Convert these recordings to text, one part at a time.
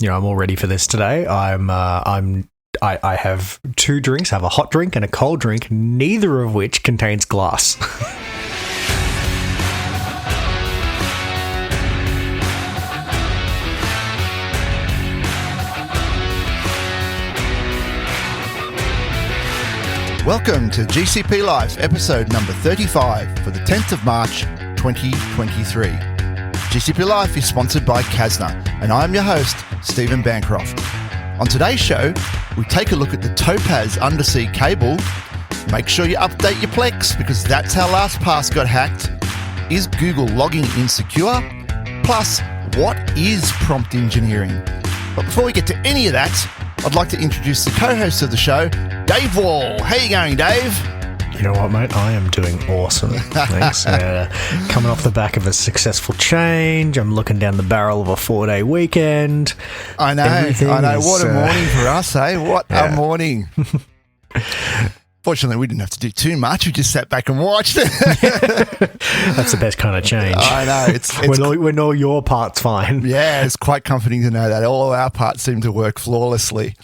I'm all ready for this today. I have two drinks. I have a hot drink and a cold drink, neither of which contains glass. Welcome to GCP Live, episode number 35 for the 10th of March, 2023. GCP Live is sponsored by Kasna, and I'm your host, Stephen Bancroft. On today's show, we take a look at the Topaz undersea cable. Make sure you update your Plex, because that's how Lastpass got hacked. Is Google logging insecure? Plus, what is prompt engineering? But before we get to any of that, I'd like to introduce the co-host of the show, Dave Wall. How you going, Dave? You know what, mate? I am doing awesome. Thanks. Coming off the back of a successful change. I'm looking down the barrel of a 4-day weekend. I know. What a morning for us, eh? What a morning. Fortunately, we didn't have to do too much. We just sat back and watched it. That's the best kind of change. I know. It's when all your part's fine. Yeah, it's quite comforting to know that all our parts seem to work flawlessly.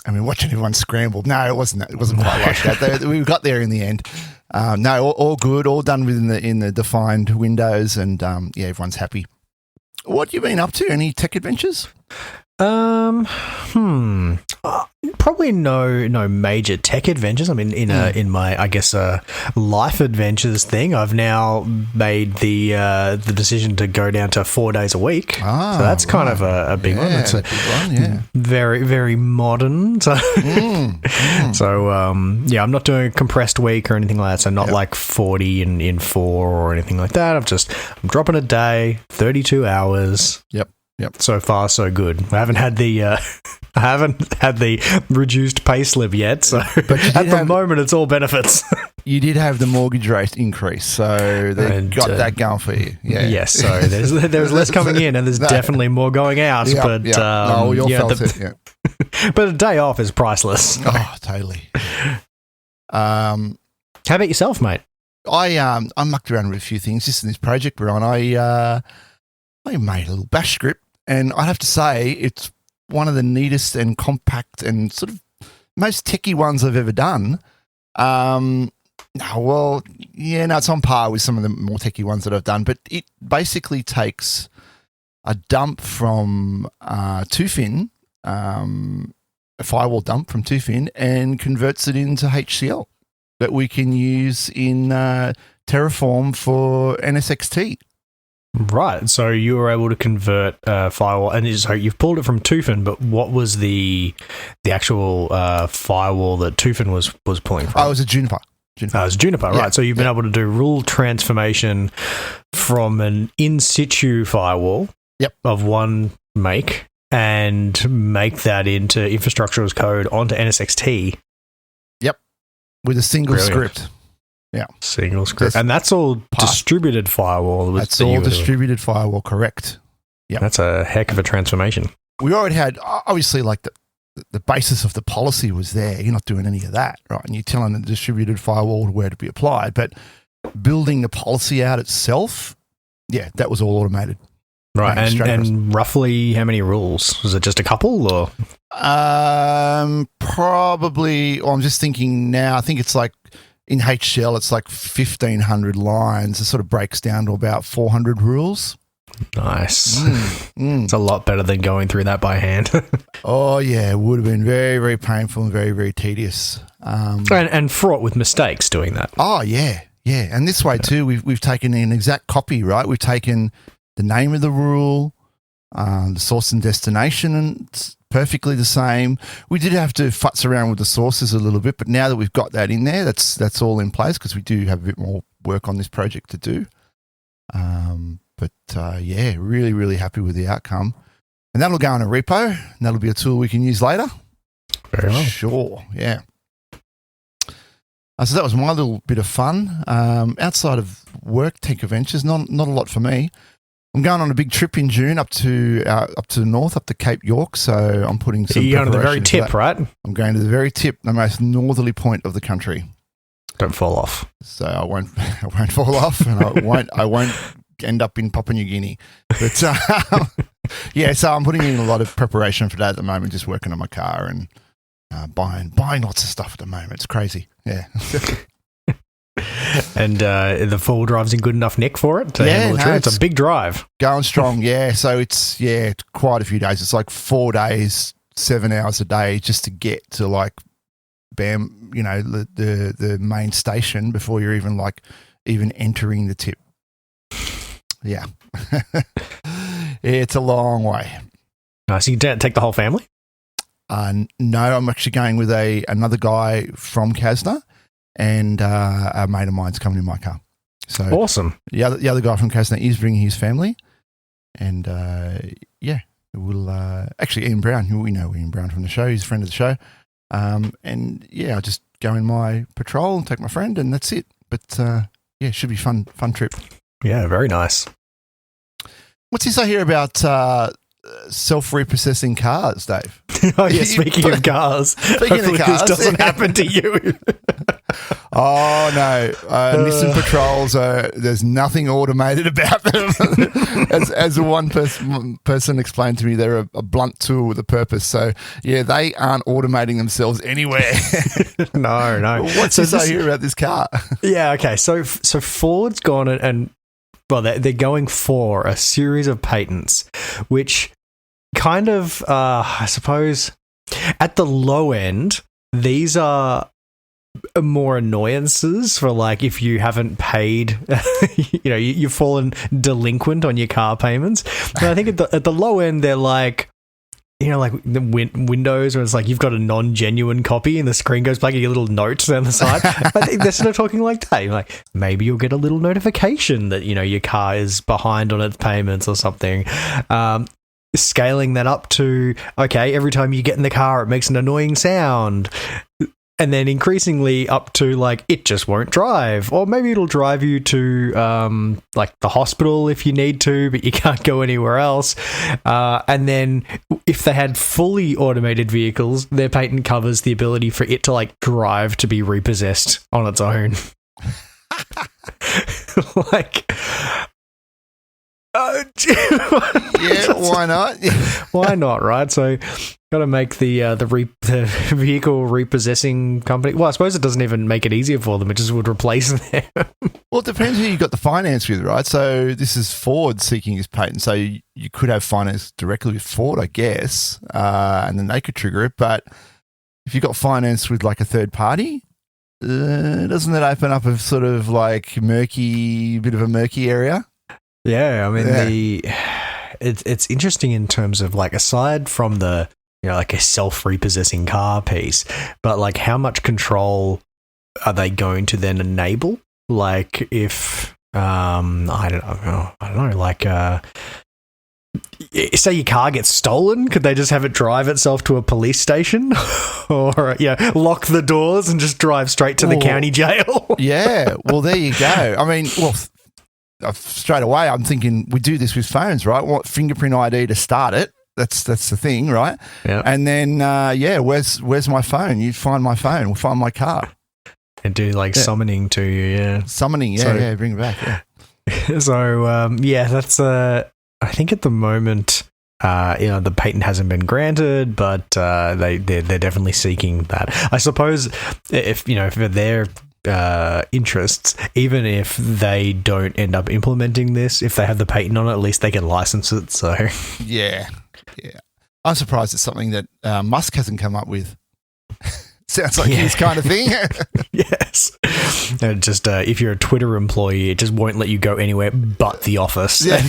Watching everyone scramble. No, it wasn't that. It wasn't quite like that. We got there in the end. All good. All done within the defined windows, and everyone's happy. What have you been up to? Any tech adventures? Probably no major tech adventures. I mean, in my life adventures thing, I've now made the decision to go down to 4 days a week. So that's kind of a big one. That's a big one. Yeah, very very modern. So, I'm not doing a compressed week or anything like that. So not like 40 in 4 or anything like that. I'm dropping a day, 32 hours. Yep. So far, so good. I haven't had the reduced pay slip yet. So at the moment, it's all benefits. You did have the mortgage rate increase, so they got that going for you. Yeah. Yes. So there's less coming in, and there's definitely more going out. But felt it. Yeah. But a day off is priceless. Oh, totally. How about yourself, mate? I mucked around with a few things just in this project we're on. I made a little bash script. And I'd have to say it's one of the neatest and compact and sort of most techie ones I've ever done. It's on par with some of the more techie ones that I've done. But it basically takes a dump from Tufin, a firewall dump from Tufin, and converts it into HCL that we can use in Terraform for NSXT. Right, so you were able to convert firewall, and so you've pulled it from Tufin, but what was the actual firewall that Tufin was pulling from? Oh, it was a Juniper. It was Juniper, right. So you've been able to do rule transformation from an in-situ firewall of one make and make that into infrastructure as code onto NSXT. Yep, with a single script. Yeah, single script, and that's all distributed firewall. That's all distributed firewall, correct? Yeah, that's a heck of a transformation. We already had, obviously, like the basis of the policy was there. You're not doing any of that, right? And you're telling the distributed firewall where to be applied, but building the policy out itself, that was all automated. Right, and roughly how many rules? Was it just a couple, or? Probably. Well, I'm just thinking now. I think it's like. In HCL, it's like 1,500 lines. It sort of breaks down to about 400 rules. Nice. It's a lot better than going through that by hand. Oh, yeah. It would have been very, very painful and very, very tedious. And fraught with mistakes doing that. Oh, yeah. Yeah. And this way, too, we've taken an exact copy, right? We've taken the name of the rule, the source and destination, and it's perfectly the same. We did have to futz around with the sources a little bit, but now that we've got that in there, that's all in place because we do have a bit more work on this project to do. Really, really happy with the outcome. And that'll go in a repo, and that'll be a tool we can use later. Very well. Sure, yeah. So that was my little bit of fun. Outside of work, tech adventures, not a lot for me. I'm going on a big trip in June up to the north, up to Cape York. So I'm putting some. You're going to the very tip, right? I'm going to the very tip, the most northerly point of the country. Don't fall off. So I won't fall off, and I won't end up in Papua New Guinea. But Yeah, so I'm putting in a lot of preparation for that at the moment, just working on my car and buying lots of stuff at the moment. It's crazy. Yeah. And the four-wheel drive's in good enough nick for it to handle the trip. It's a big drive. Going strong, yeah. So it's quite a few days. It's like 4 days, 7 hours a day just to get to like Bam, the main station before you're even entering the tip. Yeah. It's a long way. So you take the whole family? No, I'm actually going with another guy from Casna, and a mate of mine's coming in my car. So awesome. The other guy from Casna is bringing his family, and we'll actually Ian Brown. We know Ian Brown from the show. He's a friend of the show, and I'll just go in my patrol and take my friend, and that's it. But it should be fun trip. Yeah, very nice. What's this I hear about self-repossessing cars, Dave? Oh, yeah, speaking of cars. Hopefully this doesn't happen to you. Oh, no. Nissan Patrols, there's nothing automated about them. as one person explained to me, they're a blunt tool with a purpose. So, yeah, they aren't automating themselves anywhere. No. What's this I hear about this car? Yeah, okay. So Ford's gone and well, they're going for a series of patents, which kind of, I suppose, at the low end, these are more annoyances for like if you haven't paid, you've fallen delinquent on your car payments. But I think at the low end, they're like, like the Windows where it's like you've got a non-genuine copy and the screen goes black and your little notes down the side. I think they're sort of talking like that. Like maybe you'll get a little notification that, your car is behind on its payments or something. Scaling that up to, okay, every time you get in the car, it makes an annoying sound. And then increasingly up to like it just won't drive, or maybe it'll drive you to like the hospital if you need to, but you can't go anywhere else. And then if they had fully automated vehicles, their patent covers the ability for it to like drive to be repossessed on its own. Like. Yeah, why not? Why not, right? So, got to make the vehicle repossessing company. Well, I suppose it doesn't even make it easier for them; it just would replace them. Well, it depends who you got the finance with, right? So, this is Ford seeking his patent. So, you could have finance directly with Ford, I guess, and then they could trigger it. But if you got finance with like a third party, doesn't that open up a sort of like bit of a murky area? Yeah, I mean it's interesting in terms of like aside from the like a self-repossessing car piece, but like how much control are they going to then enable? Like if I don't know, like say your car gets stolen, could they just have it drive itself to a police station, or lock the doors and just drive straight to the county jail? Yeah, well there you go. I mean, straight away, I'm thinking we do this with phones, right? Want fingerprint ID to start it. That's the thing, right? Yeah. And then, where's my phone? You find my phone. We'll find my car. And do like summoning to you, yeah. Summoning, bring it back, yeah. So, that's, I think at the moment, the patent hasn't been granted, but they're definitely seeking that. I suppose if they're interests, even if they don't end up implementing this, if they have the patent on it, at least they can license it. So yeah, I'm surprised it's something that Musk hasn't come up with. Sounds like his kind of thing. Yes. And just if you're a Twitter employee, it just won't let you go anywhere but the office. Yeah.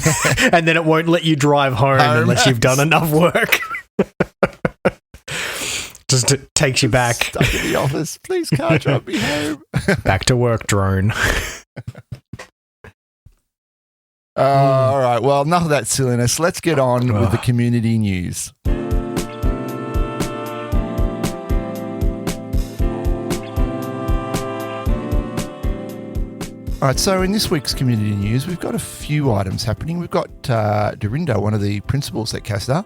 And then it won't let you drive home unless you've done enough work. Just takes you back. Stuck in the office. Please, car, drive me home. Back to work, drone. All right. Well, enough of that silliness. Let's get on with the community news. All right, so in this week's community news, we've got a few items happening. We've got Dorindo, one of the principals at Casna.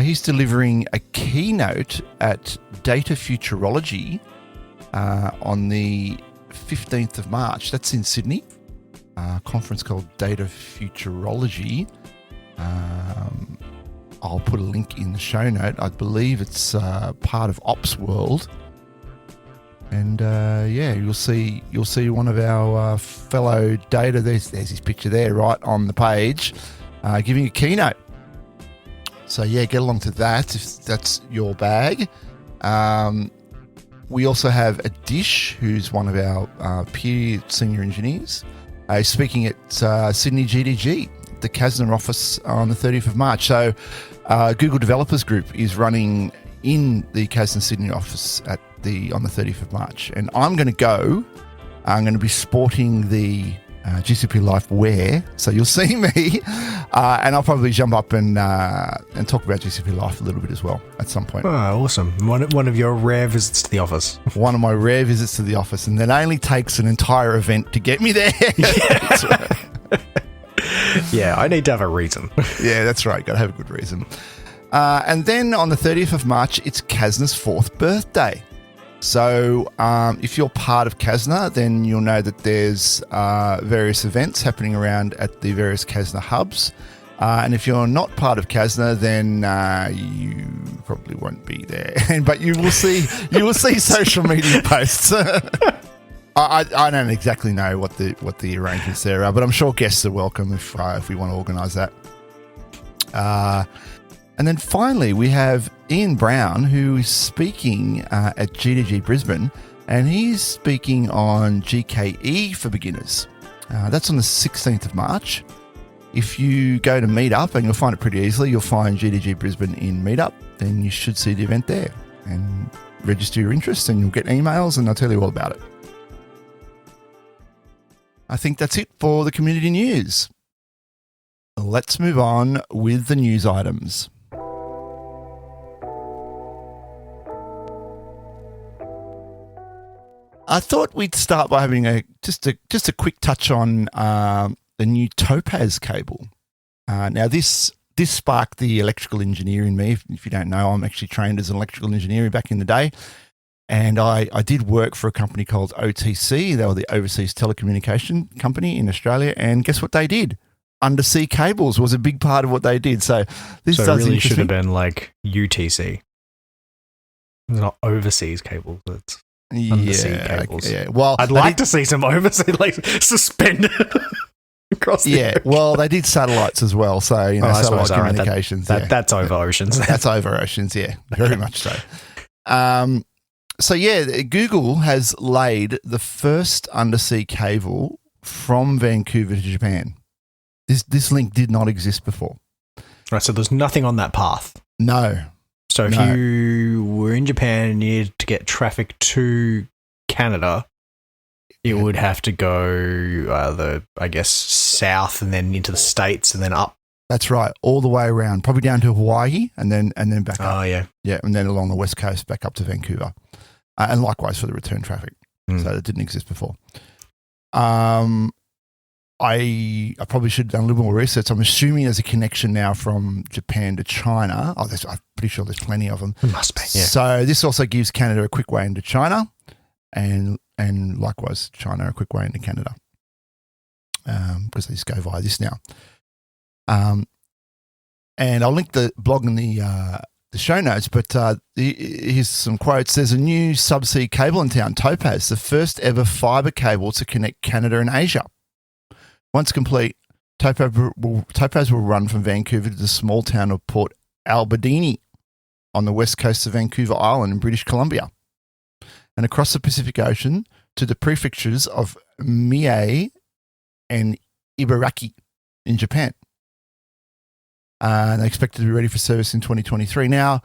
He's delivering a keynote at Data Futurology on the 15th of March. That's in Sydney. A conference called Data Futurology. I'll put a link in the show note. I believe it's part of Ops World. And you'll see one of our fellow data. There's his picture there, right on the page, giving a keynote. So get along to that if that's your bag. We also have Adish, who's one of our peer senior engineers, speaking at Sydney GDG, the Kasna office on the 30th of March. So Google Developers Group is running in the Kasna Sydney office on the 30th of March. And I'm going to go. I'm going to be sporting the GCP Life wear. So you'll see me. And I'll probably jump up and talk about GCP Life a little bit as well at some point. Oh, awesome. One of your rare visits to the office. One of my rare visits to the office. And it only takes an entire event to get me there. Yeah, yeah, I need to have a reason. Yeah, that's right. Got to have a good reason. And then on the 30th of March, it's Kasna's 4th birthday. So if you're part of Kasna, then you'll know that there's various events happening around at the various Kasna hubs. And if you're not part of Kasna, then you probably won't be there. But you will see social media posts. I don't exactly know what the arrangements there are, but I'm sure guests are welcome if we want to organise that. And then finally, we have Ian Brown, who is speaking at GDG Brisbane, and he's speaking on GKE for beginners. That's on the 16th of March. If you go to Meetup, and you'll find it pretty easily, you'll find GDG Brisbane in Meetup, then you should see the event there. And register your interest, and you'll get emails, and I'll tell you all about it. I think that's it for the community news. Let's move on with the news items. I thought we'd start by having just a quick touch on the new Topaz cable. Now this sparked the electrical engineer in me. If you don't know, I'm actually trained as an electrical engineer back in the day, and I did work for a company called OTC. They were the Overseas Telecommunication Company in Australia, and guess what they did? Undersea cables was a big part of what they did. So this really should have been like UTC. It's not overseas cables. It's undersea cables. Yeah. Well, I'd like to see some oversea, like suspended across the ocean. Well, they did satellites as well. So, satellite communications. That's over oceans. That's over oceans, yeah. Very much so. Google has laid the first undersea cable from Vancouver to Japan. This link did not exist before. Right, so there's nothing on that path. No. So if you were in Japan and you needed to get traffic to Canada, it would have to go south and then into the States and then up. That's right, all the way around, probably down to Hawaii and then back up. Oh, yeah. Yeah, and then along the west coast back up to Vancouver. And likewise for the return traffic. So it didn't exist before. I probably should have done a little more research. I'm assuming there's a connection now from Japan to China. I'm pretty sure there's plenty of them. It must be, yeah. So this also gives Canada a quick way into China, and likewise China a quick way into Canada, because they just go via this now. And I'll link the blog in the show notes, but here's some quotes. There's a new subsea cable in town, Topaz, the first ever fibre cable to connect Canada and Asia. Once complete, Topaz will run from Vancouver to the small town of Port Albertine on the west coast of Vancouver Island in British Columbia, and across the Pacific Ocean to the prefectures of Mie and Ibaraki in Japan. And they expect to be ready for service in 2023. Now, a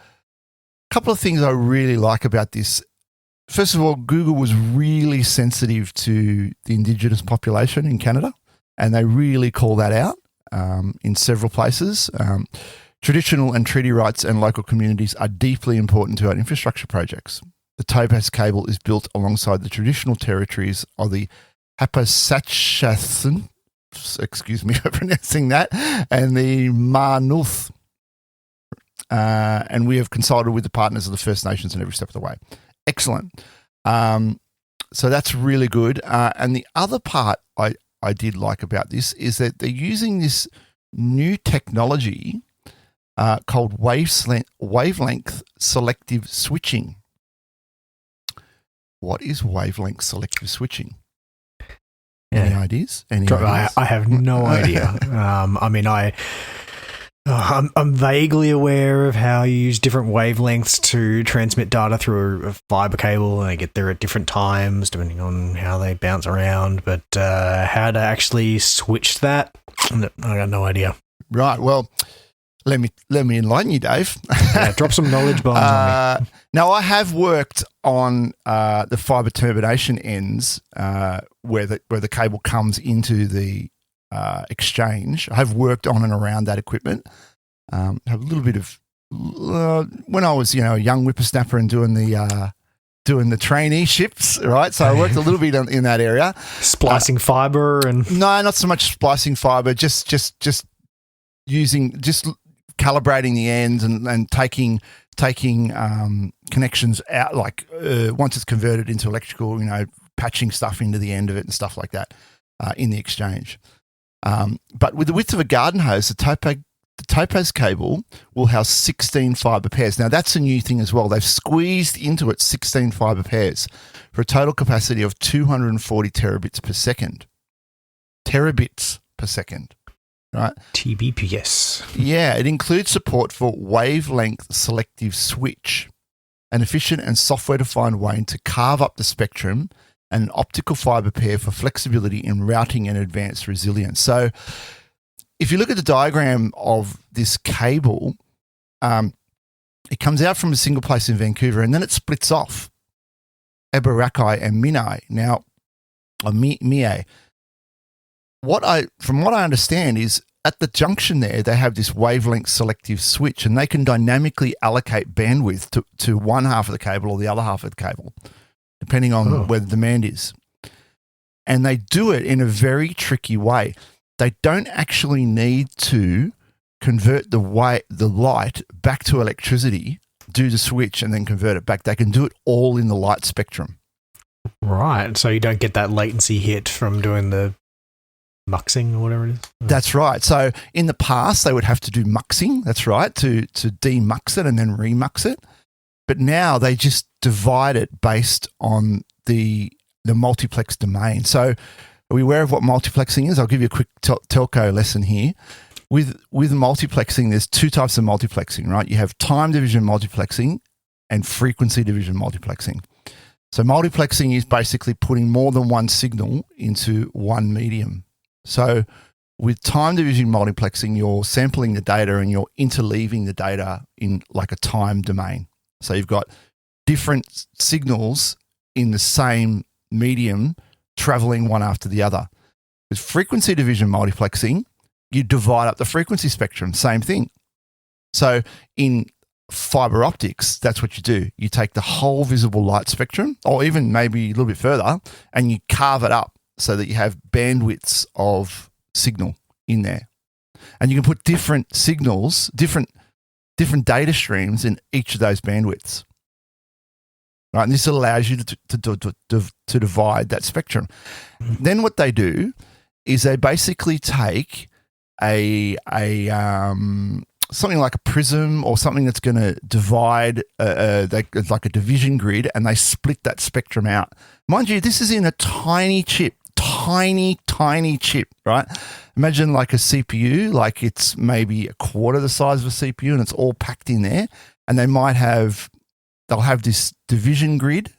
couple of things I really like about this. First of all, Google was really sensitive to the Indigenous population in Canada, and they really call that out in several places. Traditional and treaty rights and local communities are deeply important to our infrastructure projects. The Topaz cable is built alongside the traditional territories of the Happasachassin, excuse me for pronouncing that, and the Marnuth. And we have consulted with the partners of the First Nations in every step of the way. Excellent. So that's really good. And the other part I did like about this is that they're using this new technology called wavelength selective switching. What is wavelength selective switching? Any ideas? I have no idea. I'm vaguely aware of how you use different wavelengths to transmit data through a fiber cable, and they get there at different times depending on how they bounce around. But how to actually switch that, I got no idea. Right. Well, let me enlighten you, Dave. Yeah, drop some knowledge bombs on me. Now, I have worked on the fiber termination ends where the cable comes into the exchange. I have worked on and around that equipment. Have a little bit of when I was, a young whippersnapper and doing the traineeships, right? So I worked a little bit in that area, splicing fiber and no, not so much splicing fiber, just calibrating the ends and taking connections out, like once it's converted into electrical, patching stuff into the end of it and stuff like that in the exchange. But with the width of a garden hose, the Topaz cable will house 16 fiber pairs. Now, that's a new thing as well. They've squeezed into it 16 fiber pairs for a total capacity of 240 terabits per second. Terabits per second, right? TBPS. Yeah, it includes support for wavelength selective switch, an efficient and software-defined way to carve up the spectrum, and an optical fiber pair for flexibility in routing and advanced resilience. So if you look at the diagram of this cable, it comes out from a single place in Vancouver and then it splits off, Eberaki and Mie. Now, Mie. From what I understand is at the junction there, they have this wavelength selective switch and they can dynamically allocate bandwidth to one half of the cable or the other half of the cable, depending on where the demand is. And they do it in a very tricky way. They don't actually need to convert the light back to electricity, do the switch, and then convert it back. They can do it all in the light spectrum. Right. So you don't get that latency hit from doing the muxing or whatever it is? That's right. So in the past, they would have to do muxing, that's right, to demux it and then remux it. But now they just divide it based on the multiplex domain. So are we aware of what multiplexing is? I'll give you a quick telco lesson here. With multiplexing, there's two types of multiplexing, right? You have time division multiplexing and frequency division multiplexing. So multiplexing is basically putting more than one signal into one medium. So with time division multiplexing, you're sampling the data and you're interleaving the data in like a time domain. So you've got different signals in the same medium traveling one after the other. With frequency division multiplexing, you divide up the frequency spectrum, same thing. So in fiber optics, that's what you do. You take the whole visible light spectrum, or even maybe a little bit further, and you carve it up so that you have bandwidths of signal in there. And you can put different signals, different data streams in each of those bandwidths. Right, and this allows you to divide that spectrum. Then what they do is they basically take a something like a prism or something that's going to divide, like a division grid, and they split that spectrum out. Mind you, this is in a tiny chip, tiny chip, right? Imagine like a CPU, like it's maybe a quarter the size of a CPU, and it's all packed in there. And they'll have this division grid,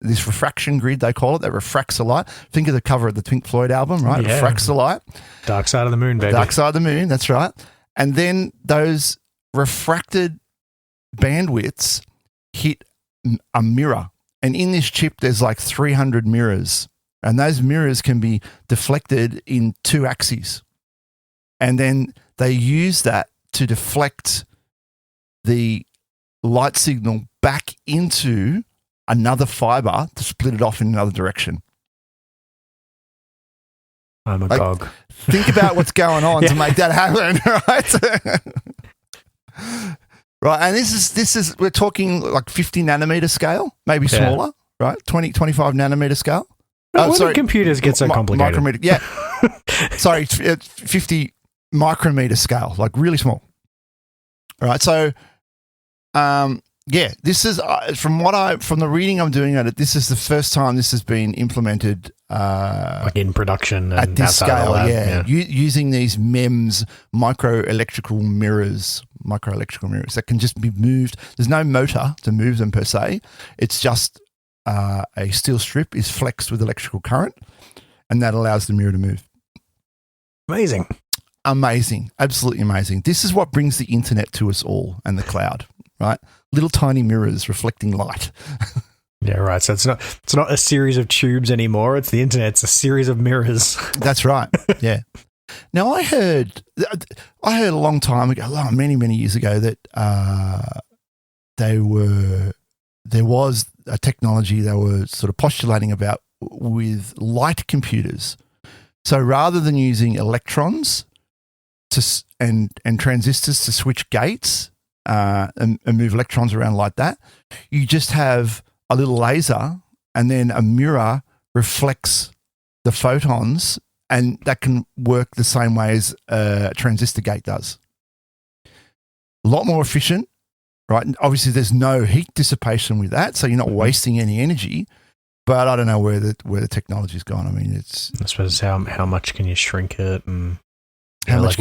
this refraction grid, they call it, that refracts the light. Think of the cover of the Pink Floyd album, right? Yeah. Refracts the light. Dark Side of the Moon, baby. Dark Side of the Moon, that's right. And then those refracted bandwidths hit a mirror. And in this chip, there's like 300 mirrors. And those mirrors can be deflected in two axes. And then they use that to deflect the light signal back into another fiber to split it off in another direction. I'm a cog. Think about what's going on to make that happen, right? Right, and this is we're talking like 50 nanometer scale, maybe smaller, right? 25 nanometer scale. When do computers get so complicated? Micrometer, yeah. Sorry, 50 micrometer scale, like really small. All right. So, this is from the reading I'm doing at it. This is the first time this has been implemented, like in production at this scale. Yeah. Using these MEMS microelectrical mirrors that can just be moved. There's no motor to move them per se. It's just a steel strip is flexed with electrical current, and that allows the mirror to move. Amazing, absolutely amazing. This is what brings the internet to us all and the cloud, right? Little tiny mirrors reflecting light. Yeah, right. So it's not a series of tubes anymore. It's the internet. It's a series of mirrors. That's right. Yeah. Now I heard a long time ago, many years ago, that there was a technology they were sort of postulating about with light computers. So rather than using electrons and transistors to switch gates and move electrons around like that, you just have a little laser and then a mirror reflects the photons, and that can work the same way as a transistor gate does. A lot more efficient, right? And obviously, there's no heat dissipation with that, so you're not wasting any energy. But I don't know where the technology's gone. I mean, it's... I suppose how much can you shrink it, and how much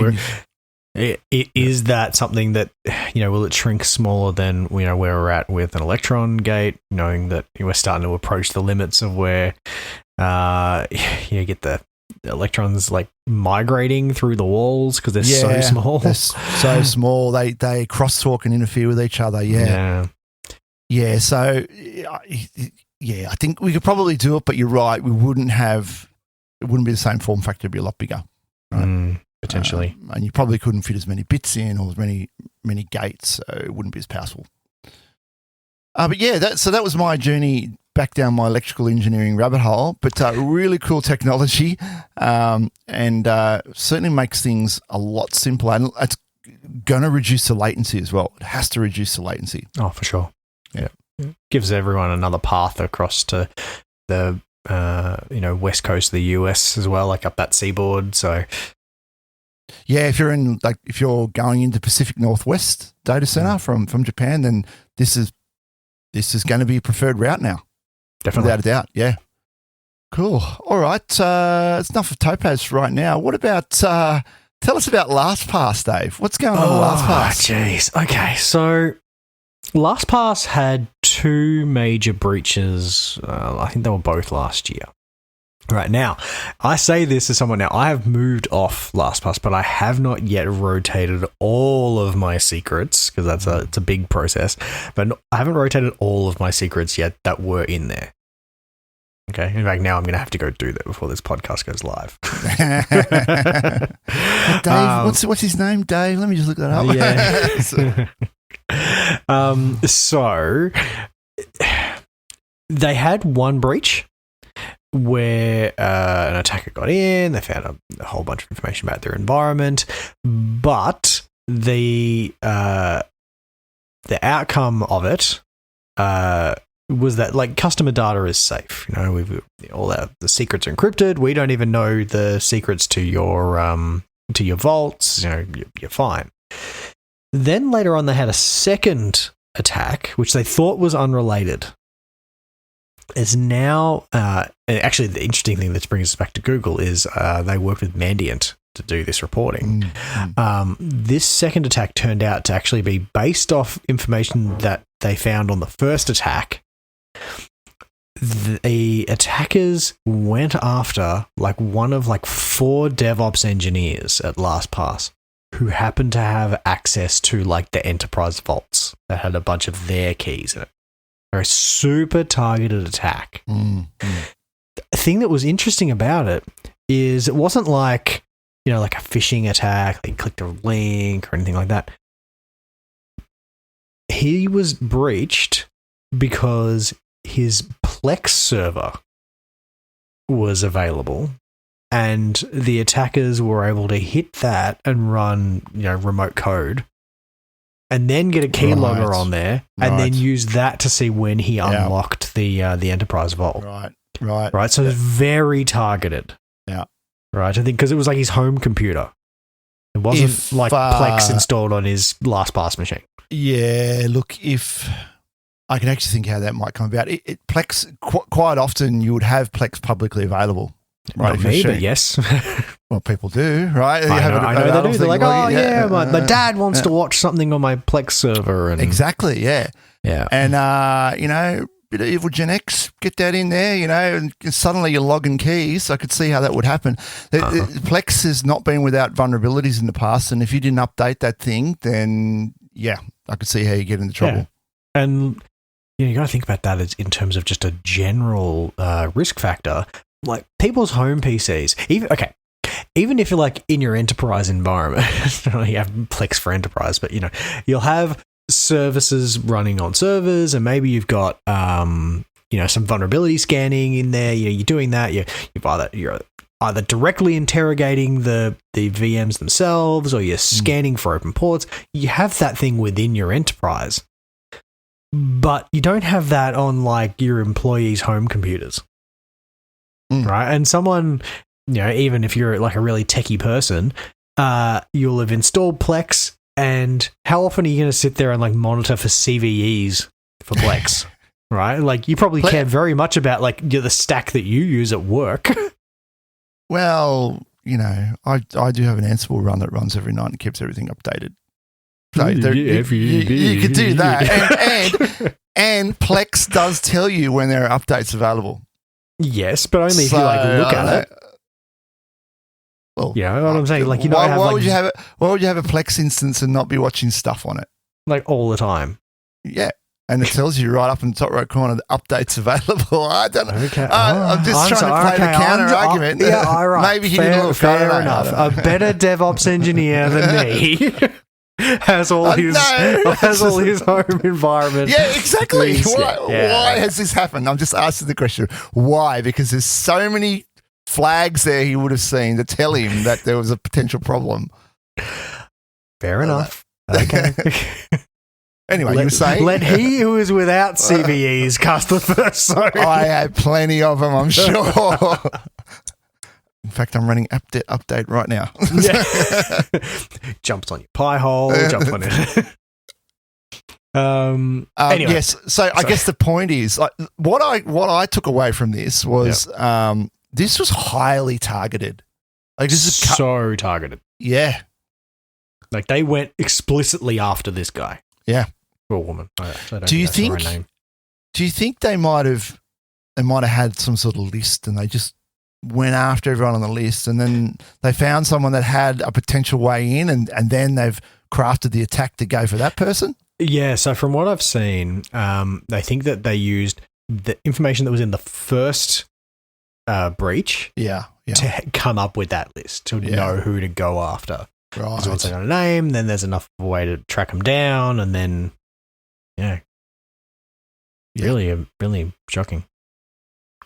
is that something that, will it shrink smaller than where we're at with an electron gate, knowing that we're starting to approach the limits of where you get the electrons like migrating through the walls because they're so small. They're so small. They crosstalk and interfere with each other. Yeah. So I think we could probably do it, but you're right. It wouldn't be the same form factor. It'd be a lot bigger, right? Potentially. And you probably couldn't fit as many bits in or as many gates, so it wouldn't be as powerful. But that was my journey back down my electrical engineering rabbit hole. But really cool technology, and certainly makes things a lot simpler. And it's going to reduce the latency as well. It has to reduce the latency. Oh, for sure. Yeah. Gives everyone another path across to the west coast of the US as well, like up that seaboard. So yeah, if you're going into Pacific Northwest data center from Japan, then this is going to be a preferred route now. Definitely, without a doubt. Yeah, cool. All right, it's enough of Topaz right now. What about tell us about Lastpass, Dave? What's going on with Lastpass? Jeez. Okay, so Lastpass had two major breaches. I think they were both last year. Right now, I say this as someone now, I have moved off Lastpass, but I have not yet rotated all of my secrets because it's a big process. But I haven't rotated all of my secrets yet that were in there. Okay. In fact, now I'm going to have to go do that before this podcast goes live. Dave, what's his name? Dave? Let me just look that up. Yeah. So they had one breach where an attacker got in, they found a whole bunch of information about their environment, but the outcome of it was that like customer data is safe. We've the secrets are encrypted. We don't even know the secrets to your vaults. You're fine. Then later on, they had a second attack, which they thought was unrelated. Is now actually the interesting thing that brings us back to Google is they worked with Mandiant to do this reporting. This second attack turned out to actually be based off information that they found on the first attack. The attackers went after one of 4 DevOps engineers at Lastpass who happened to have access to the enterprise vaults that had a bunch of their keys in it. A super targeted attack. The thing that was interesting about it is it wasn't like a phishing attack, they clicked a link or anything like that. He was breached because his Plex server was available and the attackers were able to hit that and run, remote code. And then get a keylogger on there, and then use that to see when he unlocked the enterprise vault. Right. So it's very targeted. Yeah. Right. I think because it was his home computer It wasn't Plex installed on his Lastpass machine. Yeah, look, if I can actually think how that might come about. Plex, quite often you would have Plex publicly available. Right, Not me, but yes. Well, people do, right? I know they do. They're like, my dad wants to watch something on my Plex server. And exactly, yeah. Yeah. And, bit of evil Gen X, get that in there, and suddenly you're logging keys. I could see how that would happen. Plex has not been without vulnerabilities in the past, and if you didn't update that thing, then, yeah, I could see how you get into trouble. Yeah. And you got to think about that as in terms of just a general risk factor. Like people's home PCs, even if you're like in your enterprise environment, you have Plex for enterprise, but you'll have services running on servers, and maybe you've got some vulnerability scanning in there. You're doing that. You're either directly interrogating the VMs themselves, or you're scanning for open ports. You have that thing within your enterprise, but you don't have that on like your employees' home computers, right? And someone, even if you're like a really techie person, you'll have installed Plex. And how often are you going to sit there and like monitor for CVEs for Plex, right? Like you probably care very much about like the stack that you use at work. Well, I do have an Ansible run that runs every night and keeps everything updated. So you could do that, and Plex does tell you when there are updates available. Yes, but only if you like look at it. Well, you know what I'm saying? Like, why would you have a Plex instance and not be watching stuff on it? Like all the time. Yeah. And it tells you right up in the top right corner the updates available. I don't know. Okay. I'm just trying to play the counter argument. Yeah, all right. Maybe he did a little fair enough. A better DevOps engineer than me has all his home environment. Yeah, exactly. Why has this happened? I'm just asking the question. Why? Because there's so many flags there he would have seen to tell him that there was a potential problem. Fair enough. Okay. Anyway, you were saying? Let he who is without CVEs cast the first stone. I have plenty of them, I'm sure. In fact, I'm running update right now. Jumps on your pie hole, jumps on it. Anyway. Yes, so I guess the point is, like, what I took away from this was this was highly targeted. Like this is so targeted. Yeah. Like they went explicitly after this guy. Yeah. Or a woman. Do you think they might have had some sort of list and they just went after everyone on the list and then they found someone that had a potential way in and then they've crafted the attack to go for that person? Yeah, so from what I've seen, they think that they used the information that was in the first breach to come up with that list, to know who to go after. Right. Because once they got a name, then there's enough of a way to track them down, and then, really shocking.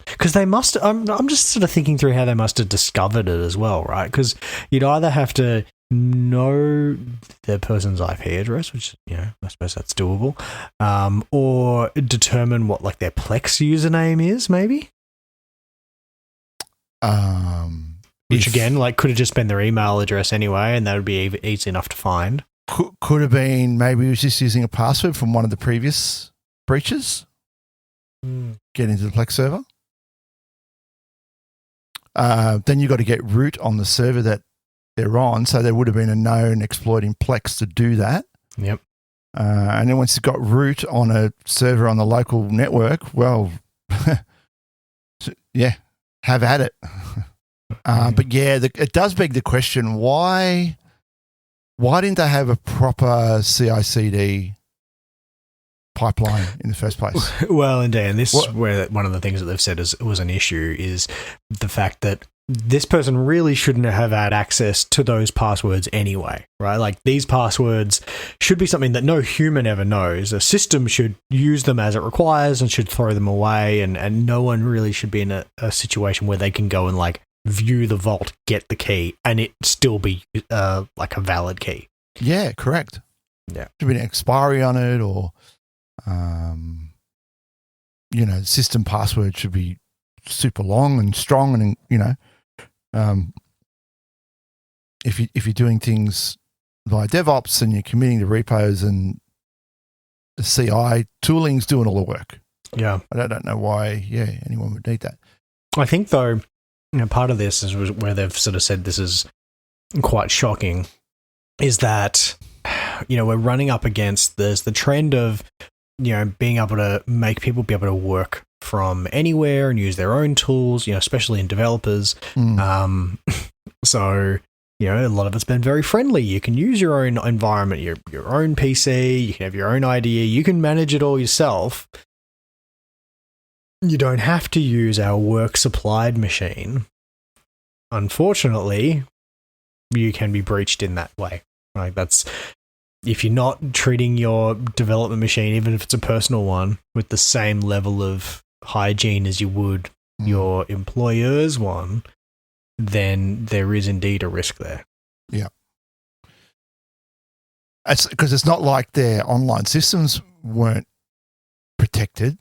Because they must, I'm just sort of thinking through how they must have discovered it as well, right? Because you'd either have to know the person's IP address, which, I suppose that's doable, or determine what, like, their Plex username is, maybe? Which, again, like, could have just been their email address anyway, and that would be easy enough to find. Could have been, maybe he was just using a password from one of the previous breaches. Get into the Plex server. Then you got to get root on the server that they're on, so there would have been a known exploit in Plex to do that. Yep. And then once you've got root on a server on the local network, well, have at it. But it does beg the question, why didn't they have a proper CI/CD pipeline in the first place? Well, and Dan, this is where one of the things that they've said was an issue is the fact that this person really shouldn't have had access to those passwords anyway, right? Like these passwords should be something that no human ever knows. A system should use them as it requires and should throw them away, and no one really should be in a situation where they can go and like view the vault, get the key, and it still be like a valid key. Yeah, correct. Yeah. Should be an expiry on it, or the system password should be super long and strong, and if you're doing things via DevOps and you're committing to repos and the CI tooling's doing all the work. Yeah. I don't know why, anyone would need that. I think, though, part of this is where they've sort of said this is quite shocking, is that, we're running up against there's the trend of, being able to make people be able to work from anywhere and use their own tools, especially in developers. So, a lot of it's been very friendly. You can use your own environment, your own PC, you can have your own IDE, you can manage it all yourself. You don't have to use our work-supplied machine. Unfortunately, you can be breached in that way. Like, that's, if you're not treating your development machine, even if it's a personal one, with the same level of hygiene as you would your employer's one, then there is indeed a risk there. Yeah. Because it's not like their online systems weren't protected.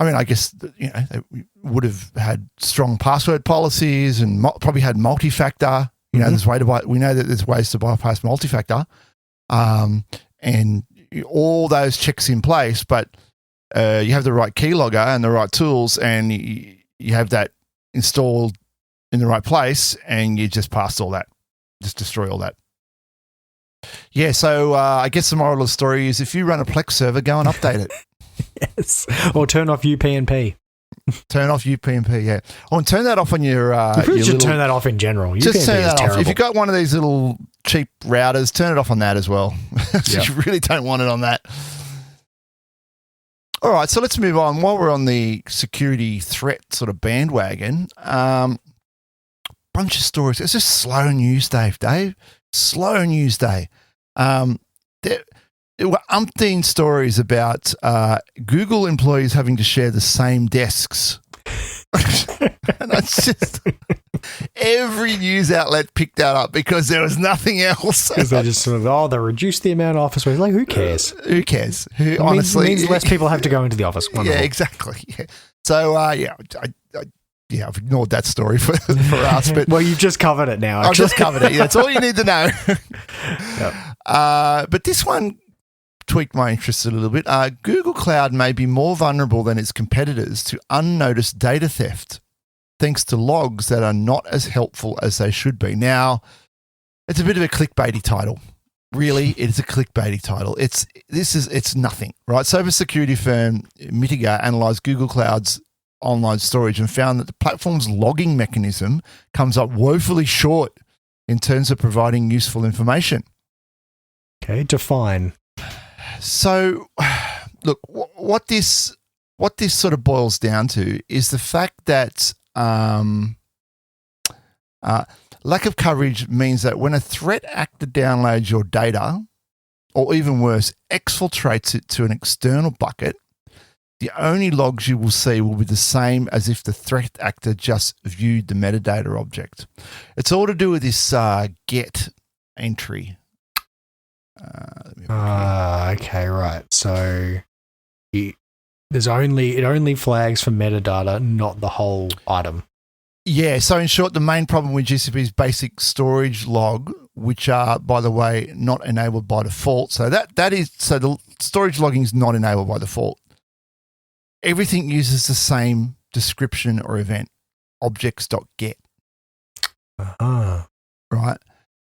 I mean, I guess, they would have had strong password policies and probably had multi-factor. There's we know that there's ways to bypass multi-factor, and all those checks in place, but you have the right keylogger and the right tools, and you have that installed in the right place, and you just pass all that, just destroy all that. Yeah, so I guess the moral of the story is if you run a Plex server, go and update it. Yes, or turn off UPnP. Turn off UPnP, yeah. Oh, and turn that off on your... you probably should turn that off in general. Just UPnP turn that terrible. off. If you've got one of these little cheap routers, turn it off on that as well. Yep. You really don't want it on that. All right, so let's move on. While we're on the security threat sort of bandwagon, bunch of stories. It's just slow news day, Dave. Slow news day. There were umpteen stories about Google employees having to share the same desks. And it's just every news outlet picked that up because there was nothing else. Because they just sort of, they reduced the amount of office space. Like, who cares? Who cares? Honestly, means less people have to go into the office. Wonderful. Yeah, exactly. Yeah. So, I've ignored that story for us. But well, you've just covered it now. Actually. I've just covered it. Yeah, that's all you need to know. Yep. But this one tweaked my interest a little bit. Google Cloud may be more vulnerable than its competitors to unnoticed data theft, thanks to logs that are not as helpful as they should be. Now, it's a bit of a clickbaity title. Really, it is a clickbaity title. It's nothing, right? Cybersecurity firm Mitiga analyzed Google Cloud's online storage and found that the platform's logging mechanism comes up woefully short in terms of providing useful information. Okay, define. So, look, what this sort of boils down to is the fact that lack of coverage means that when a threat actor downloads your data, or even worse, exfiltrates it to an external bucket, the only logs you will see will be the same as if the threat actor just viewed the metadata object. It's all to do with this get entry. Okay, right. So it only flags for metadata, not the whole item. Yeah, so in short, the main problem with GCP's basic storage log, which are, by the way, not enabled by default. So the storage logging is not enabled by default. Everything uses the same description or event, objects.get. Right?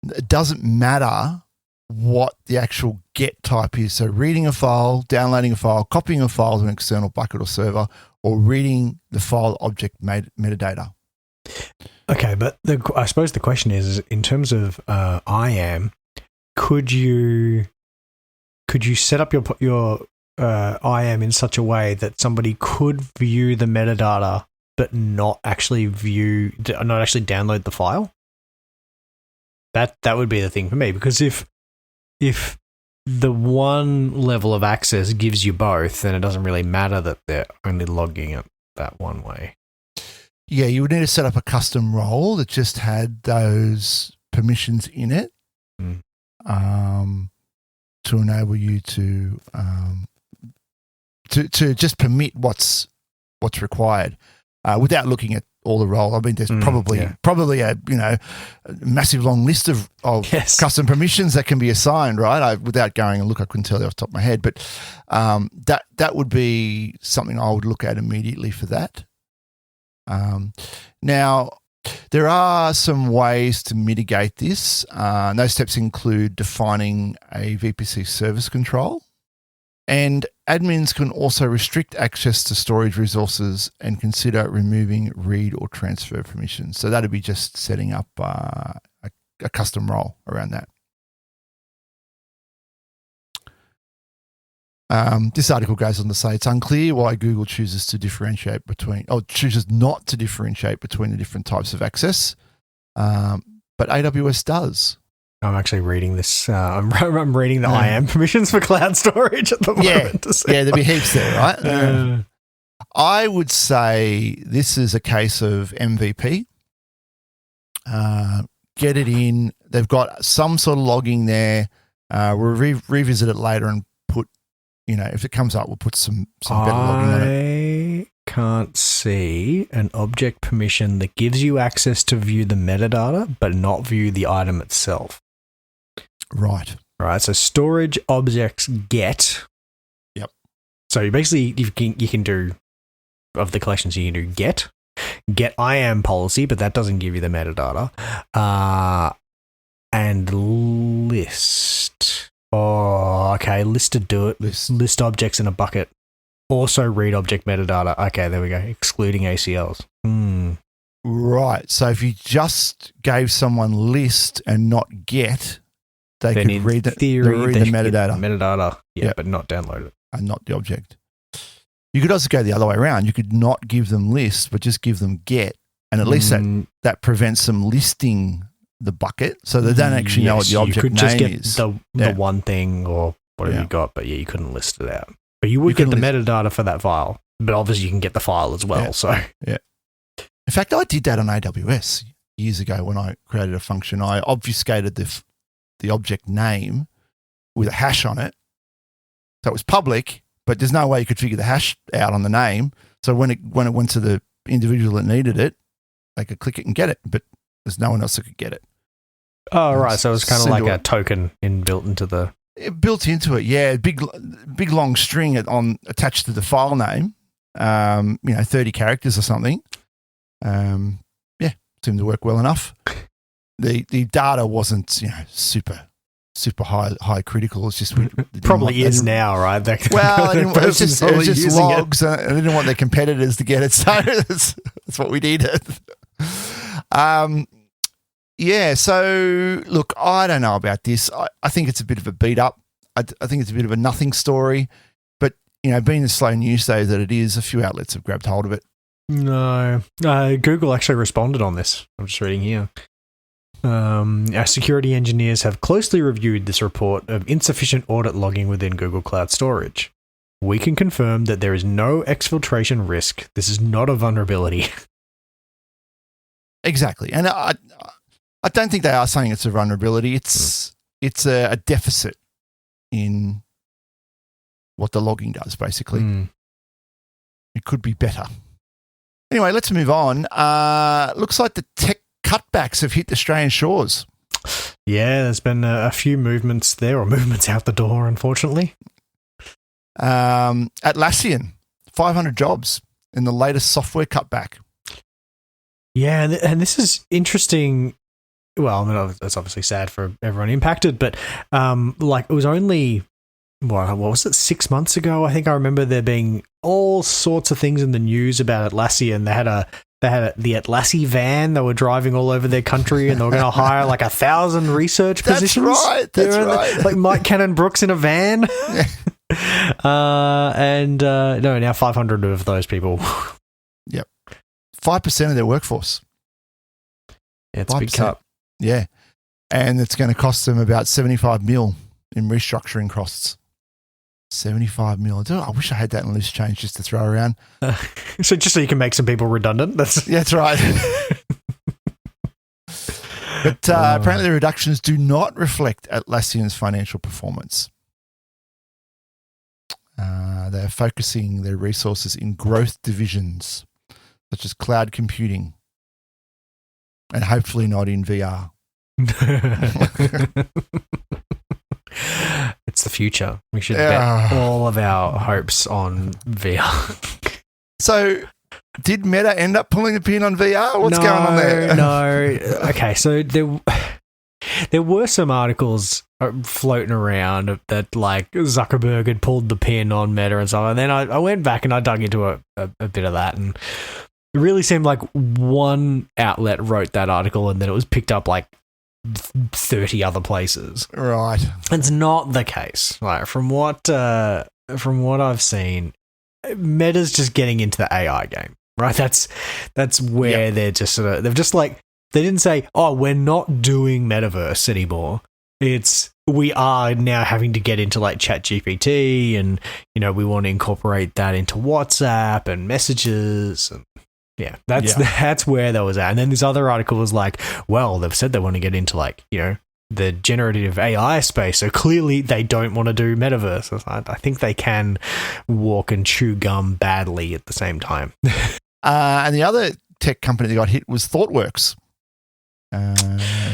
It doesn't matter what the actual get type is. So reading a file, downloading a file, copying a file to an external bucket or server, or reading the file object metadata. Okay, but I suppose the question is in terms of IAM, could you set up your IAM in such a way that somebody could view the metadata but not actually download the file? That would be the thing for me, because if the one level of access gives you both, then it doesn't really matter that they're only logging it that one way. Yeah, you would need to set up a custom role that just had those permissions in it to enable you to just permit what's required without looking at all the role. I mean, there's probably a massive long list of custom permissions that can be assigned, right? Without going and look, I couldn't tell you off the top of my head, but that would be something I would look at immediately for that. Now, there are some ways to mitigate this. Those steps include defining a VPC service control, and admins can also restrict access to storage resources and consider removing read or transfer permissions. So that would be just setting up a custom role around that. This article goes on to say it's unclear why Google chooses not to differentiate between the different types of access, but AWS does. I'm actually reading this. I'm reading the IAM permissions for cloud storage at the moment. There'll be heaps there, right? I would say this is a case of MVP. Get it in. They've got some sort of logging there. We'll revisit it later and put, if it comes up, we'll put some better logging on it. I can't see an object permission that gives you access to view the metadata, but not view the item itself. Right. So storage objects get. Yep. So you can do, of the collections, you can do get IAM policy, but that doesn't give you the metadata. And list. Oh, okay. List to do it. List objects in a bucket. Also read object metadata. Okay, there we go. Excluding ACLs. Right. So if you just gave someone list and not get, they could read the metadata. Metadata, but not download it. And not the object. You could also go the other way around. You could not give them list, but just give them get. And at least that prevents them listing the bucket, so they don't actually know what the object name is. You could just get the one thing or whatever you got, but you couldn't list it out. But you would get the metadata for that file, but obviously you can get the file as well. In fact, I did that on AWS years ago when I created a function. I obfuscated the object name with a hash on it, so it was public, but there's no way you could figure the hash out on the name. So when it went to the individual that needed it, they could click it and get it, but there's no one else that could get it. Oh, right. So it was kind of like a token built into the... Built into it, yeah. Big long string attached to the file name, 30 characters or something. Seemed to work well enough. The data wasn't, super high critical. It's just probably is now, right? It was just logs. I didn't want their competitors to get it, so that's what we needed. So look, I don't know about this. I think it's a bit of a beat up. I think it's a bit of a nothing story. But, being the slow news day that it is, a few outlets have grabbed hold of it. No. Google actually responded on this. I'm just reading here. Our security engineers have closely reviewed this report of insufficient audit logging within Google Cloud Storage. We can confirm that there is no exfiltration risk. This is not a vulnerability. Exactly. And I don't think they are saying it's a vulnerability. It's a deficit in what the logging does, basically. It could be better. Anyway, let's move on. Looks like the tech cutbacks have hit Australian shores. Yeah, there's been a few movements there, or movements out the door, unfortunately. Atlassian, 500 jobs in the latest software cutback. Yeah, and this is interesting. Well, I mean, it's obviously sad for everyone impacted, but it was only, what was it, 6 months ago? I think I remember there being all sorts of things in the news about Atlassian. They had the Atlassi van. They were driving all over their country, and they were going to hire 1,000 research positions. That's right. Like Mike Cannon-Brookes in a van. Now 500 of those people. Yep. 5% of their workforce. Yeah, it's a big cut. Yeah. And it's going to cost them about 75 mil in restructuring costs. 75 mil. I wish I had that in list change just to throw around. So just so you can make some people redundant? That's right. But apparently the reductions do not reflect Atlassian's financial performance. They're focusing their resources in growth divisions. such as cloud computing, and hopefully not in VR. It's the future. We should bet all of our hopes on VR. So, did Meta end up pulling the pin on VR? What's going on there? No. Okay, so there were some articles floating around that like Zuckerberg had pulled the pin on Meta and so on. And then I went back and I dug into a bit of that, and it really seemed like one outlet wrote that article and then it was picked up like 30 other places. Right. It's not the case. Like from what I've seen, Meta's just getting into the AI game, right? That's where they're just sort of, they've just like, they didn't say, oh, we're not doing metaverse anymore. It's, we are now having to get into like ChatGPT, and, you know, we want to incorporate that into WhatsApp and messages, and that's where that was at. And then this other article was like, well, they've said they want to get into like, you know, the generative AI space, so clearly they don't want to do metaverse. I think they can walk and chew gum badly at the same time. And the other tech company that got hit was ThoughtWorks.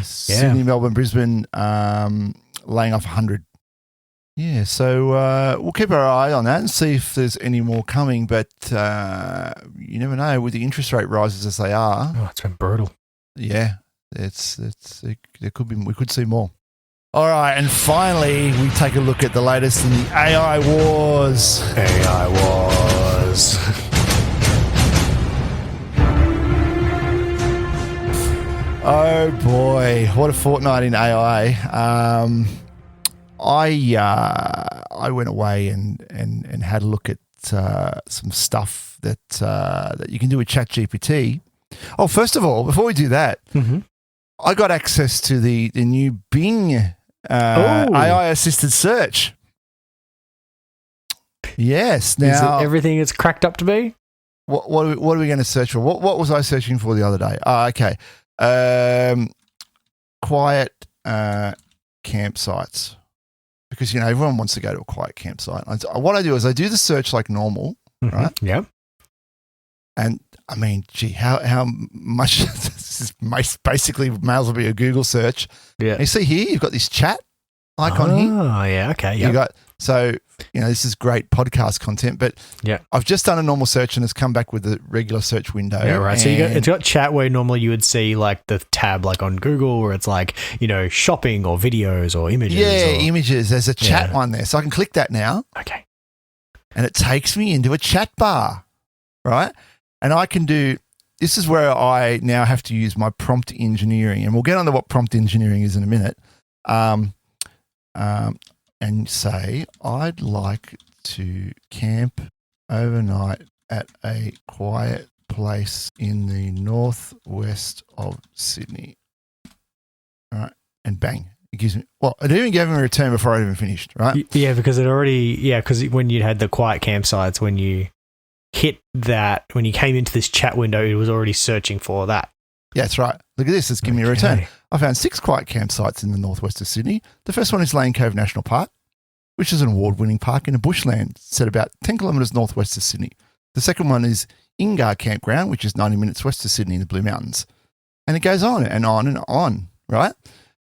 Sydney, Melbourne, Brisbane, laying off 100. Yeah, so we'll keep our eye on that and see if there's any more coming. But you never know with the interest rate rises as they are. Oh, it's been brutal. Yeah, there could be, we could see more. All right, and finally we take a look at the latest in the AI wars. AI wars. Oh boy, what a fortnight in AI. I went away and had a look at some stuff that you can do with ChatGPT. Oh, first of all, before we do that, I got access to the new Bing AI assisted search. Yes. Now, is it everything it's cracked up to be? What are we going to search for? What was I searching for the other day? Okay. Quiet campsites, because you know everyone wants to go to a quiet campsite. What I do is I do the search like normal, right? Yeah. And I mean, gee, how much this is basically may as well be a Google search. Yeah. And you see here, you've got this chat icon here. Oh, yeah, okay. You got, so you know, this is great podcast content, but I've just done a normal search and it's come back with the regular search window. Yeah, right. So it's got chat where normally you would see like the tab like on Google where it's like, you know, shopping or videos or images. Yeah, images. There's a chat one there. So I can click that now. Okay. And it takes me into a chat bar, right? And I can do, this is where I now have to use my prompt engineering, and we'll get onto what prompt engineering is in a minute. And say, I'd like to camp overnight at a quiet place in the northwest of Sydney. All right. And bang, it gives me, well, it even gave me a return before I even finished, right? Yeah, because because when you had the quiet campsites, when you hit that, when you came into this chat window, it was already searching for that. Yeah, that's right. Look at this. It's giving me a return. I found 6 quiet campsites in the northwest of Sydney. The first one is Lane Cove National Park, which is an award-winning park in a bushland set about 10 kilometres northwest of Sydney. The second one is Ingar Campground, which is 90 minutes west of Sydney in the Blue Mountains. And it goes on and on and on, right?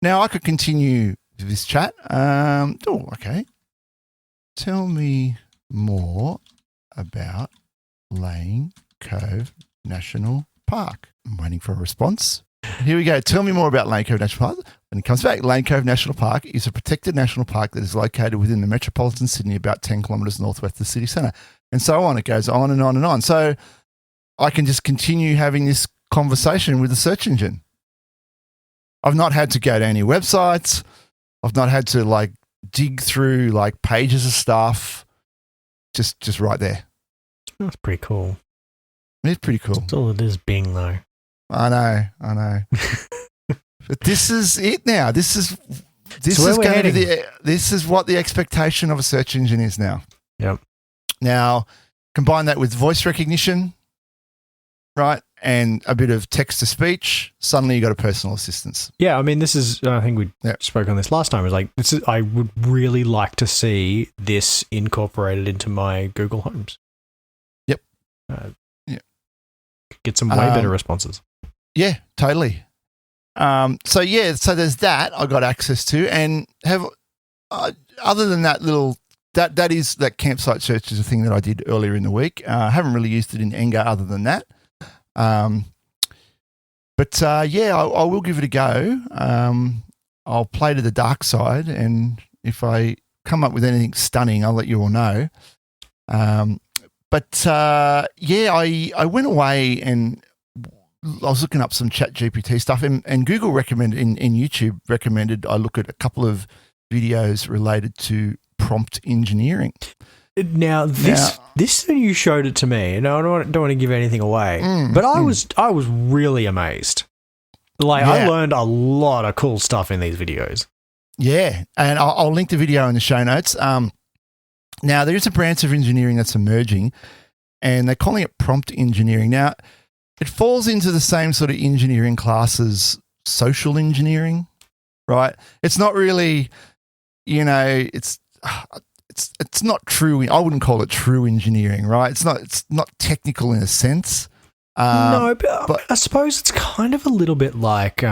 Now, I could continue this chat. Okay. Tell me more about Lane Cove National Park. I'm waiting for a response. Here we go. Tell me more about Lane Cove National Park. And it comes back. Lane Cove National Park is a protected national park that is located within the metropolitan Sydney, about 10 kilometres northwest of the city centre. And so on. It goes on and on and on. So I can just continue having this conversation with the search engine. I've not had to go to any websites. I've not had to like dig through like pages of stuff. Just right there. That's pretty cool. It's pretty cool. That's all it is, Bing, though. I know. But this is it now. This is going to be this is what the expectation of a search engine is now. Yep. Now, combine that with voice recognition, right, and a bit of text to speech. Suddenly, you got a personal assistant. Yeah, I mean, this is. I think we spoke on this last time. It was like this is. I would really like to see this incorporated into my Google Homes. Yep. get some way better responses. Yeah, totally. So there's that I got access to, and have other than that that campsite search is a thing that I did earlier in the week. I haven't really used it in Enga other than that. I will give it a go. I'll play to the dark side, and if I come up with anything stunning, I'll let you all know. I went away and I was looking up some ChatGPT stuff, and Google recommended in YouTube recommended I look at a couple of videos related to prompt engineering. Now this you showed it to me, and I don't want to give anything away, but I was really amazed. I learned a lot of cool stuff in these videos. Yeah, and I'll link the video in the show notes. Now, there is a branch of engineering that's emerging, and they're calling it prompt engineering. Now, it falls into the same sort of engineering class as social engineering, right? It's not really, it's not true. I wouldn't call it true engineering, right? It's not technical in a sense. No, but I suppose it's kind of a little bit like,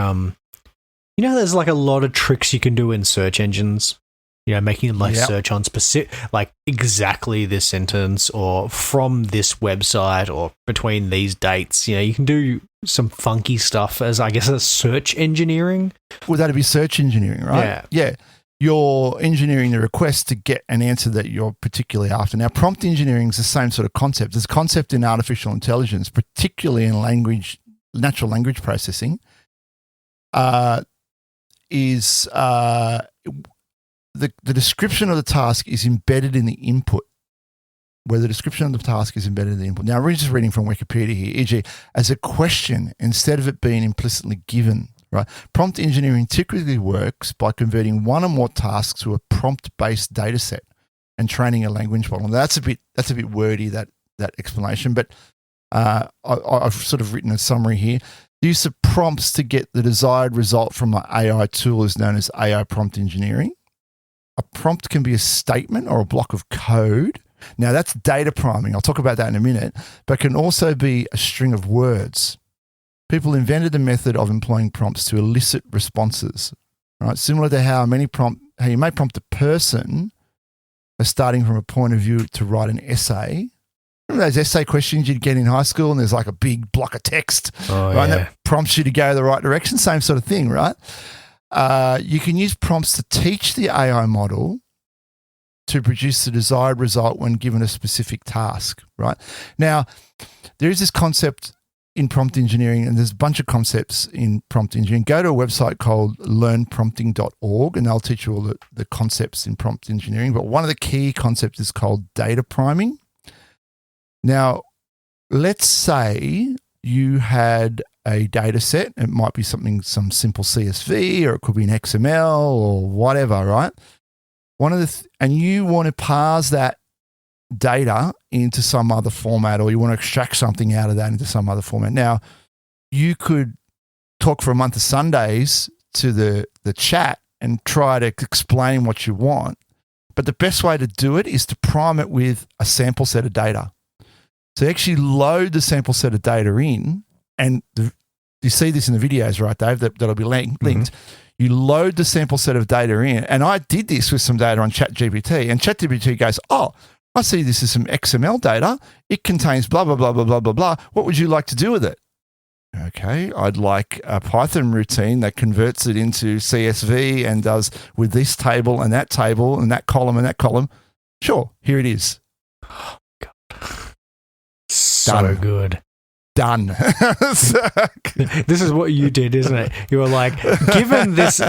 there's like a lot of tricks you can do in search engines, making search on specific, like exactly this sentence or from this website or between these dates. You can do some funky stuff as, I guess, a search engineering. Well, that'd be search engineering, right? Yeah. You're engineering the request to get an answer that you're particularly after. Now, prompt engineering is the same sort of concept. There's a concept in artificial intelligence, particularly in natural language processing, the description of the task is embedded in the input, where the description of the task is embedded in the input. Now, we're just reading from Wikipedia here, e.g., as a question instead of it being implicitly given. Right. Prompt engineering typically works by converting one or more tasks to a prompt-based data set and training a language model. Now, that's a bit wordy, that explanation, but I've sort of written a summary here. The use of prompts to get the desired result from an AI tool is known as AI prompt engineering. A prompt can be a statement or a block of code. Now, that's data priming. I'll talk about that in a minute, but can also be a string of words. People invented the method of employing prompts to elicit responses, right? Similar to how you may prompt a person as starting from a point of view to write an essay. Remember those essay questions you'd get in high school, and there's like a big block of text, right? Yeah. And that prompts you to go the right direction. Same sort of thing, right? You can use prompts to teach the AI model to produce the desired result when given a specific task, right? Now, there is this concept in prompt engineering, and there's a bunch of concepts in prompt engineering. Go to a website called learnprompting.org, and they'll teach you all the concepts in prompt engineering. But one of the key concepts is called data priming. Now, let's say you had a data set. It might be some simple CSV, or it could be an XML or whatever, right? And you want to parse that data into some other format, or you want to extract something out of that into some other format. Now, you could talk for a month of Sundays to the chat and try to explain what you want, but the best way to do it is to prime it with a sample set of data. So you actually load the sample set of data in, and you see this in the videos, right, Dave, that'll be linked. Mm-hmm. You load the sample set of data in, and I did this with some data on ChatGPT, and ChatGPT goes, I see this is some XML data. It contains blah, blah, blah, blah, blah, blah, blah. What would you like to do with it? Okay, I'd like a Python routine that converts it into CSV and does with this table and that column and that column. Sure, here it is. Oh, God. So good. Done. This is what you did, isn't it? You were like, given this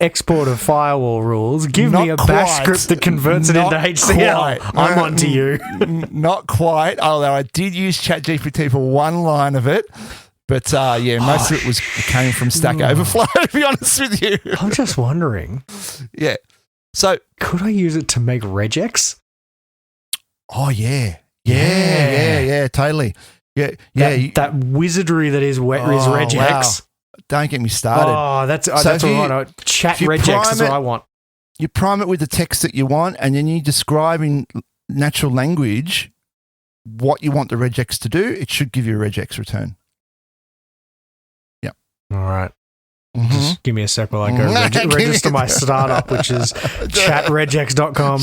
export of firewall rules, give me a bash script that converts it into HCL. I'm on to you. Not quite, although I did use ChatGPT for one line of it. But most of it came from Stack Overflow, to be honest with you. I'm just wondering. Yeah. So could I use it to make regex? Oh, yeah. Yeah, totally. Yeah. That wizardry that is regex. Wow. Don't get me started. Oh, that's what I want. Chat regex is what I want. You prime it with the text that you want, and then you describe in natural language what you want the regex to do, it should give you a regex return. Yep. All right. Just give me a sec while I go register my startup, which is chatregex.com.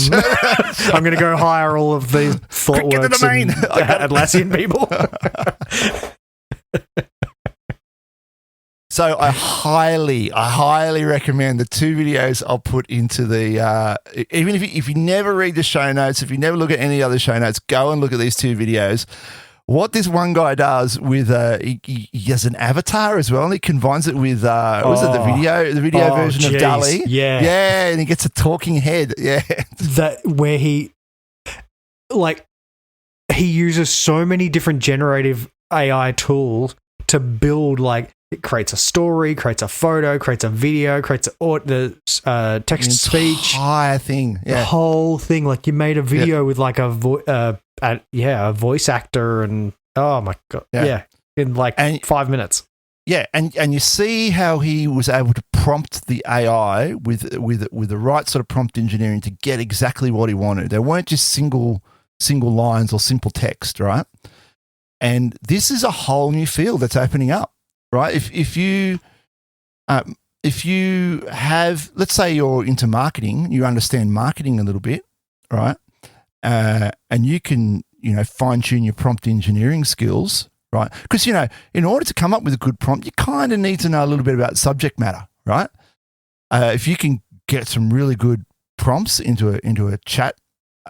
I'm going to go hire all of the ThoughtWorks and Atlassian people. So I highly recommend the 2 videos I'll put into the, even if you never read the show notes, if you never look at any other show notes, go and look at these 2 videos. What this one guy does with, he has an avatar as well, and he combines it with, was it the video version of DALL-E? Yeah. Yeah, and he gets a talking head. Yeah. That where he uses so many different generative AI tools to build, like, it creates a story, creates a photo, creates a video, creates the text-to-speech. Entire thing. Yeah. The whole thing. Like, you made a video with, like, a voice actor, and oh my God. Yeah. In, like, 5 minutes. Yeah, and you see how he was able to prompt the AI with the right sort of prompt engineering to get exactly what he wanted. There weren't just single lines or simple text, right? And this is a whole new field that's opening up. Right, if you have, let's say you're into marketing, you understand marketing a little bit, right, and you can fine tune your prompt engineering skills, right? Because in order to come up with a good prompt, you kind of need to know a little bit about subject matter, right? If you can get some really good prompts into a chat,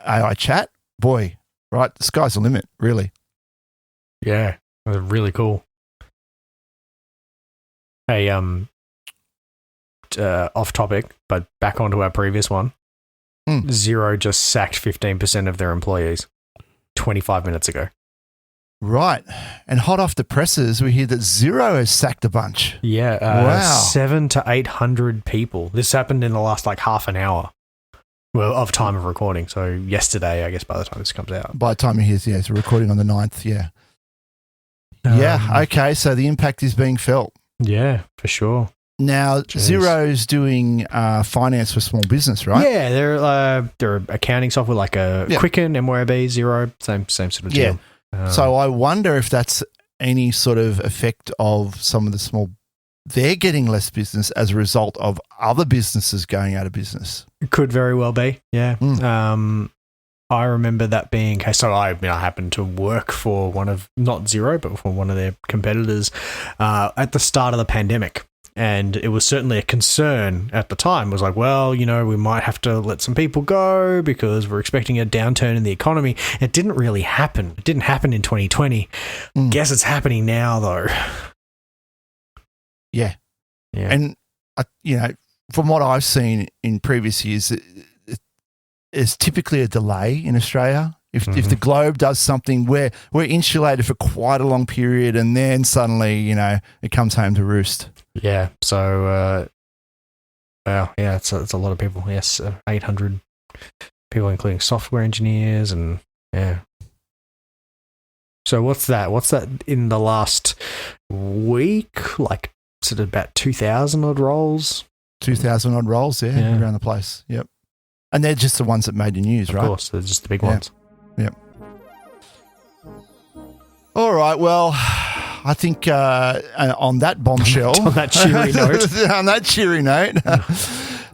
AI chat, boy, right, the sky's the limit, really. Yeah, really cool. Hey, off topic, but back onto our previous one. Xero just sacked 15% of their employees 25 minutes ago. Right. And hot off the presses, we hear that Xero has sacked a bunch. Yeah. Wow. 700 to 800 people. This happened in the last, like, half an hour. Well, of time of recording. So yesterday, I guess, by the time this comes out. By the time you hear, it's recording on the 9th, yeah. Okay, so the impact is being felt. Yeah, for sure. Now, Xero's doing finance for small business, right? Yeah, they're accounting software like Quicken, MYOB, Xero, same sort of deal. So I wonder if that's any sort of effect of some of the small, they're getting less business as a result of other businesses going out of business. It could very well be, yeah. I remember that being case. So I happened to work for one of, not Xero, but for one of their competitors at the start of the pandemic. And it was certainly a concern at the time. It was like, well, we might have to let some people go because we're expecting a downturn in the economy. It didn't really happen. It didn't happen in 2020. Guess it's happening now, though. Yeah. And, from what I've seen in previous years, there's typically a delay in Australia. If the globe does something, we're insulated for quite a long period, and then suddenly, it comes home to roost. Yeah. So, it's a lot of people. Yes, 800 people, including software engineers, and yeah. So what's that? What's that in the last week? Like, sort of about 2,000 odd roles. 2,000 odd roles, yeah, around the place. Yep. And they're just the ones that made the news, right? Of course, they're just the big ones. Yep. All right, well, I think on that bombshell... on that cheery note. On that cheery note.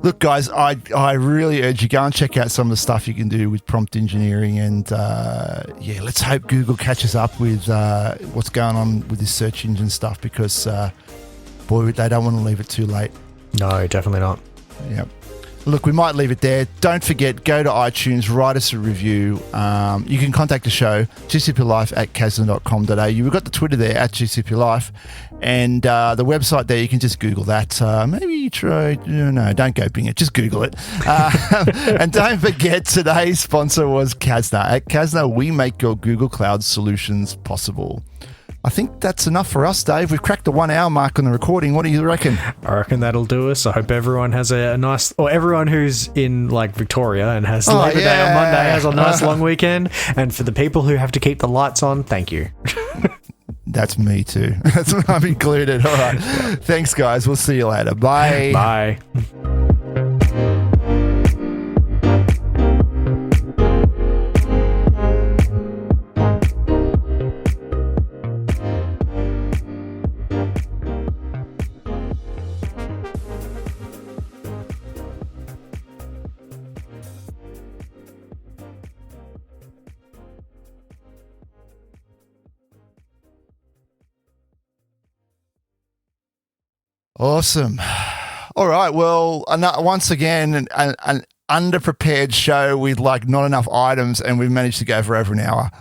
Look, guys, I really urge you, go and check out some of the stuff you can do with prompt engineering, and let's hope Google catches up with what's going on with this search engine stuff, because, boy, they don't want to leave it too late. No, definitely not. Yep. Look, we might leave it there. Don't forget, go to iTunes, write us a review. You can contact the show, gcplife@casden.com.au. We've got the Twitter there, @gcplife, and the website there, you can just Google that. Maybe try, no, don't go Bing it, just Google it. And don't forget, today's sponsor was Casna. At Casna, we make your Google Cloud solutions possible. I think that's enough for us, Dave. We've cracked the 1 hour mark on the recording. What do you reckon? I reckon that'll do us. I hope everyone has a nice, or everyone who's in like Victoria and has Labor Day on Monday has a nice long weekend. And for the people who have to keep the lights on, thank you. That's me too. I'm included. All right. Thanks, guys. We'll see you later. Bye. Bye. Awesome. All right. Well, once again, an underprepared show with like not enough items, and we've managed to go for over an hour.